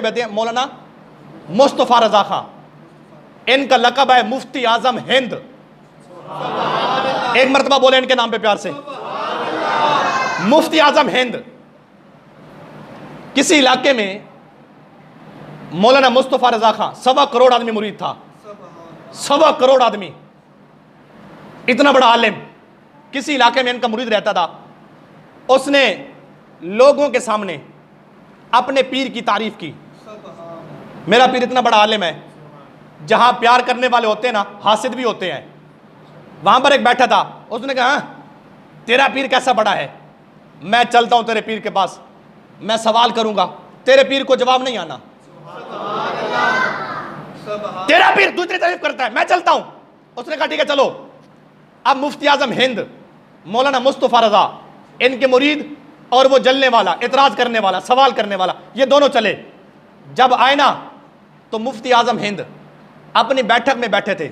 कहते हैं मौलाना मुस्तफ़ा रज़ा खां, इनका लक़ब है मुफ्ती आज़म हिंद। एक मरतबा बोले इनके नाम पे प्यार से, मुफ्ती आज़म हिंद। किसी इलाके में मौलाना मुस्तफ़ा रज़ा खां, 1.25 करोड़ आदमी मुरीद था, 1.25 करोड़ आदमी, इतना बड़ा आलिम। किसी इलाके में इनका मुरीद रहता था। उसने लोगों के सामने अपने पीर की तारीफ की, मेरा पीर इतना बड़ा आलिम है। जहां प्यार करने वाले होते हैं ना, हासिद भी होते हैं। वहां पर एक बैठा था, उसने कहा तेरा पीर कैसा बड़ा है, मैं चलता हूं तेरे पीर के पास, मैं सवाल करूंगा, तेरे पीर को जवाब नहीं आना। तेरा पीर दूसरी तारीफ करता है, मैं चलता हूं। उसने कहा ठीक है चलो। अब मुफ्ती आजम हिंद, मौलाना मुस्तफ़ा रज़ा, इनके मुरीद और वो जलने वाला, इतराज करने वाला, सवाल करने वाला, ये दोनों चले। जब आए ना तो मुफ्ती आजम हिंद अपनी बैठक में बैठे थे।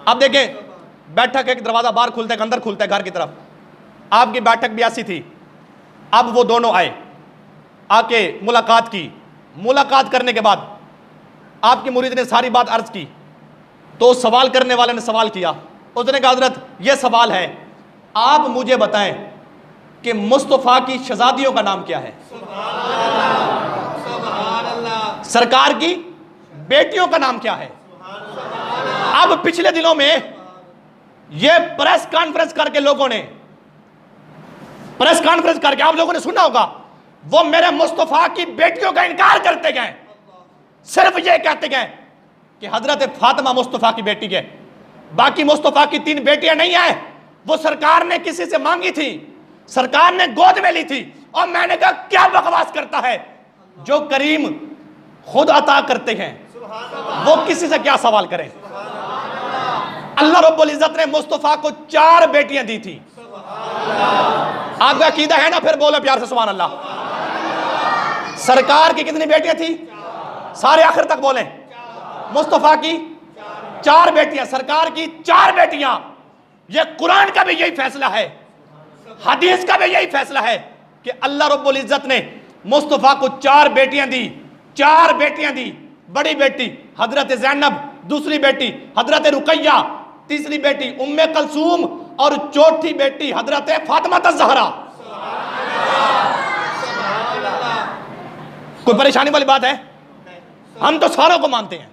अब देखें, बैठक एक दरवाजा बाहर खुलता है, अंदर खुलता है घर की तरफ। आपकी बैठक भी ऐसी थी। अब वो दोनों आए, आके मुलाकात की। मुलाकात करने के बाद आपकी मुरीद ने सारी बात अर्ज की, तो सवाल करने वाले ने सवाल किया। उसने कहा हज़रत ये सवाल है, आप मुझे बताएं कि मुस्तफ़ा की शहजादियों का नाम क्या है, सरकार की बेटियों का नाम क्या है। अब पिछले दिनों में ये प्रेस कॉन्फ्रेंस करके लोगों ने, प्रेस कॉन्फ्रेंस करके आप लोगों ने सुना होगा, वो मेरे मुस्तफ़ा की बेटियों का इनकार करते गए। सिर्फ ये कहते गए कि हजरत फातिमा मुस्तफ़ा की बेटी है, बाकी मुस्तफ़ा की 3 बेटियां नहीं है, वो सरकार ने किसी से मांगी थी, सरकार ने गोद में ली थी। और मैंने कहा क्या बकवास करता है, जो करीम खुद अता करते हैं वो किसी से क्या सवाल करें। अल्लाह रब्बुल इज्जत ने मुस्तफ़ा को 4 बेटियां दी थी। आपका अकीदा है ना, फिर बोलो प्यार से सुभान अल्लाह। सरकार की कितनी बेटियां थी, सारे आखिर तक बोले। मुस्तफ़ा की 4 बेटियां, सरकार की 4 बेटियां। ये कुरान का भी यही फैसला है, हदीस का भी यही फैसला है कि अल्लाह रब्बुल इज्जत ने मुस्तफ़ा को 4 बेटियां दी। 4 बेटियां दी। बड़ी बेटी हजरत ज़ैनब, दूसरी बेटी हजरत रुकैया, तीसरी बेटी उम्मे कलसूम और चौथी बेटी हजरत फातिमा ज़हरा। कोई परेशानी वाली बात है? हम तो सारों को मानते हैं।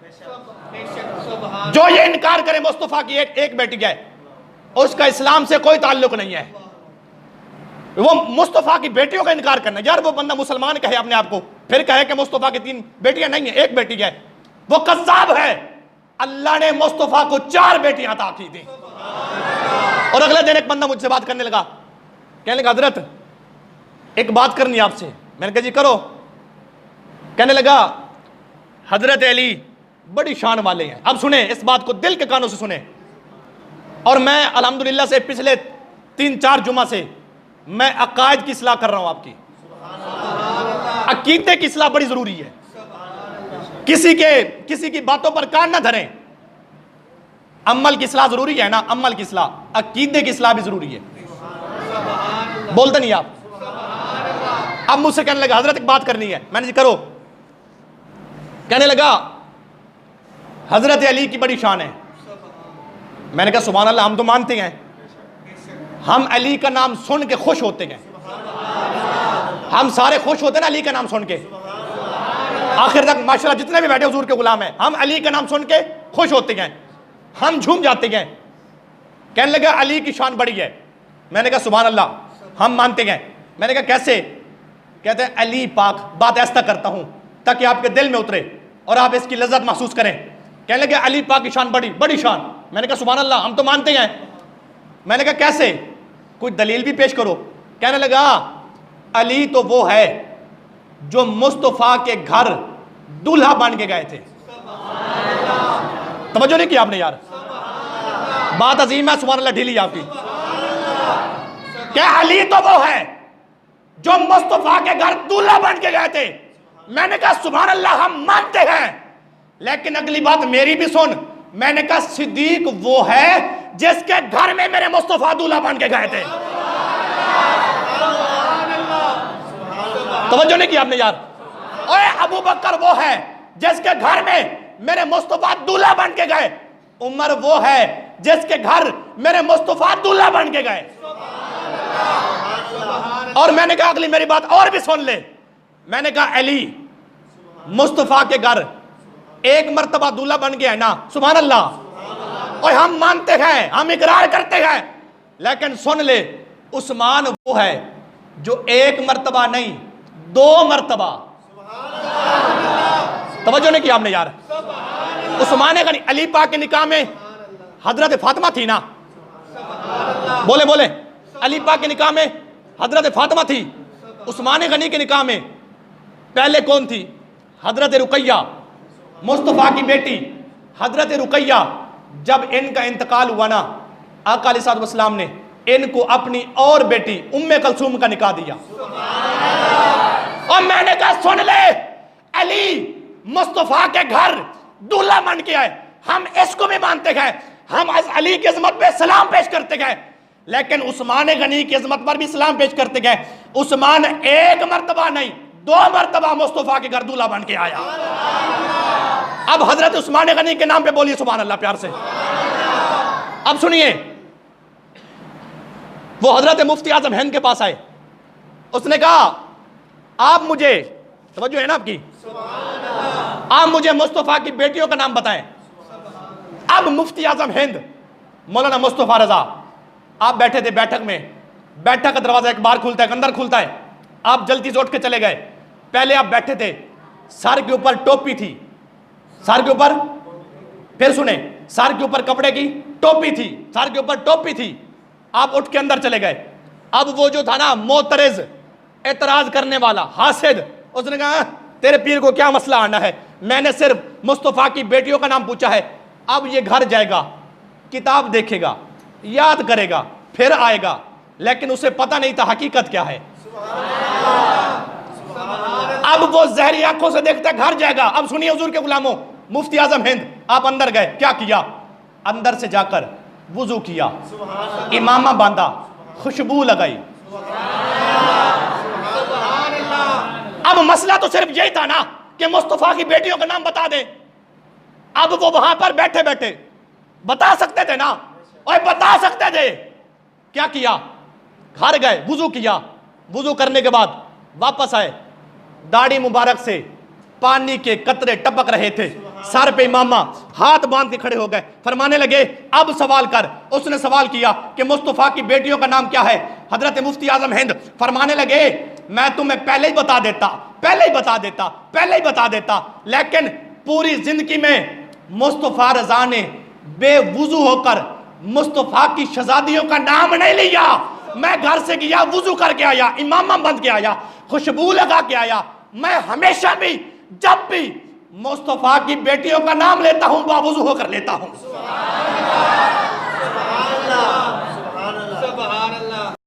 जो ये इनकार करे मुस्तफ़ा की एक बेटी है, उसका इस्लाम से कोई ताल्लुक नहीं है। वो मुस्तफ़ा की बेटियों का इनकार करना, यार वो बंदा मुसलमान कहे अपने आप को, फिर कहे कि मुस्तफ़ा की 3 बेटियां नहीं है, 1 बेटी है, वो कज़्ज़ाब है। अल्लाह ने मुस्तफ़ा को 4 बेटियां अता की थी। और अगले दिन एक बंदा मुझसे बात करने लगा, कहने लगा हजरत एक बात करनी आपसे। मैंने कहा जी करो। कहने लगा हजरत अली बड़ी शान वाले हैं। अब सुने इस बात को, दिल के कानों से सुने। और मैं अल्हम्दुलिल्लाह से पिछले 3-4 जुमा से मैं अकायद की इस्लाह कर रहा हूं आपकी। अकीदे की इस्लाह बड़ी जरूरी है। किसी की बातों पर कान ना धरें। अमल की इस्लाह जरूरी है ना, अमल की इस्लाह, अकीदे की इस्लाह भी जरूरी है। बोलते नहीं आप। अब मुझसे कहने लगा हजरत एक बात करनी है। मैंने जी करो। कहने लगा हजरत अली की बड़ी शान है। मैंने कहा सुभान अल्लाह, हम तो मानते हैं, हम अली का नाम सुन के खुश होते हैं। हम सारे खुश होते हैं ना अली का नाम सुन के। आखिर तक माशाल्लाह जितने भी बैठे हुजूर के गुलाम हैं, हम अली का नाम सुन के खुश होते हैं, हम झूम जाते हैं। कहने लगा अली की शान बड़ी है। मैंने कहा सुभान अल्लाह, हम मानते हैं। मैंने कहा कैसे? कहते हैं अली पाक, बात ऐसा करता हूं ताकि आपके दिल में उतरे और आप इसकी लज्जत महसूस करें। कहने लगे अली पाक की शान बड़ी बड़ी शान। मैंने कहा सुभान अल्लाह, हम तो मानते हैं। मैंने कहा कैसे, कोई दलील भी पेश करो। कहने लगा अली तो वो है जो मुस्तफ़ा के घर दूल्हा बन के गए थे। तवज्जो नहीं की आपने यार, बात अजीम है। सुभान अल्लाह ढीली आपकी। क्या अली तो वो है जो मुस्तफ़ा के घर दूल्हा बन के गए थे। मैंने कहा सुभान अल्लाह, हम मानते हैं, लेकिन अगली बात मेरी भी सुन। मैंने कहा सिद्दीक वो है जिसके घर में मेरे मुस्तफ़ा दूल्हा बन के गए थे। तवज्जो नहीं की आपने यार। ओए अबू बकर वो है जिसके घर में मेरे मुस्तफा दूल्हा बन के गए। उमर वो है जिसके घर मेरे मुस्तफा दूल्हा बन के गए। और मैंने कहा अगली मेरी बात और भी सुन ले। मैंने कहा अली मुस्तफा के घर एक मर्तबा दूल्हा बन गया है ना, सुभान अल्लाह। और हम मानते हैं, हम इकरार करते हैं, लेकिन सुन ले उस्मान वो है जो एक मर्तबा नहीं 2 मर्तबा, तवज्जो नहीं किया हमने यार। उस्मान गनी अली पाक के निकाह में हजरत फातिमा थी ना, बोले बोले, अली पाक के निकाह में हजरत फातिमा थी। उस्मान गनी के निकाह में पहले कौन थी? हजरत रुकैया, मुस्तफा की बेटी हजरत रुकैया। जब इनका इंतकाल हुआ ना, आका अलैहिस्सलाम ने इनको अपनी और बेटी उम्मे कलसूम का निकाह दिया। और मैंने कहा सुन ले, अली मुस्तफा के घर दूल्हा बन के आए, हम इसको भी मानते हैं, हम अली की अजमत पे सलाम पेश करते गए, लेकिन उस्मान गनी की अजमत पर भी सलाम पेश करते गए। उस्मान एक मर्तबा नहीं 2 मर्तबा मुस्तफा के घर दूल्हा बन के आया। अब हजरत उस्मान गनी के नाम पे बोलिए सुभान अल्लाह प्यार से। अब सुनिए, वो हजरत मुफ्ती आजम हिंद के पास आए, उसने कहा आप मुझे, तवज्जो है ना आपकी, आप मुझे मुस्तफा की बेटियों का नाम बताएं। अब मुफ्ती आजम हिंद मौलाना मुस्तफा रजा आप बैठे थे बैठक में, बैठक का दरवाजा एक बार खुलता है, अंदर खुलता है, आप जल्दी से उठ के चले गए। पहले आप बैठे थे, सर के ऊपर टोपी थी, सर के ऊपर, फिर सुने, सर के ऊपर कपड़े की टोपी थी, सर के ऊपर टोपी थी, आप उठ के अंदर चले गए। अब वो जो था ना मोतरज, एतराज करने वाला, हासिद, उसने कहा तेरे पीर को क्या मसला आना है, मैंने सिर्फ मुस्तफा की बेटियों का नाम पूछा है। अब ये घर जाएगा, किताब देखेगा, याद करेगा, फिर आएगा, लेकिन उसे पता नहीं था हकीकत क्या है। अब वो जहरी आंखों से देखता है, घर जाएगा। अब सुनिए हुजूर के गुलामों, मुफ्ती आजम हिंद आप अंदर गए, क्या किया? अंदर से जाकर वुजू किया, इमामा बांधा, खुशबू लगाई। अब मसला तो सिर्फ यही था ना कि मुस्तफा की बेटियों का नाम बता दे। अब वो वहां पर बैठे बैठे बता सकते थे ना, और बता सकते थे। क्या किया? घर गए, वुजू किया, वुजू करने के बाद वापस आए, दाढ़ी मुबारक से पानी के कतरे टपक रहे थे, सर पे इमामा, हाथ बांध के खड़े हो गए, फरमाने लगे अब सवाल कर। उसने सवाल किया कि मुस्तफा की बेटियों का नाम क्या है? हजरत मुफ्ती आजम हिंद फरमाने लगे मैं तुम्हें पहले ही बता देता, पहले ही बता देता, पहले ही बता देता, लेकिन पूरी जिंदगी में मुस्तफा रजा ने बेवुजू होकर मुस्तफा की शहजादियों का नाम नहीं लिया। मैं घर से गया, वुजू करके आया, इमामा बंद के आया, खुशबू लगा के आया। मैं हमेशा भी जब भी मुस्तफा की बेटियों का नाम लेता हूं, बावुजू होकर लेता हूं।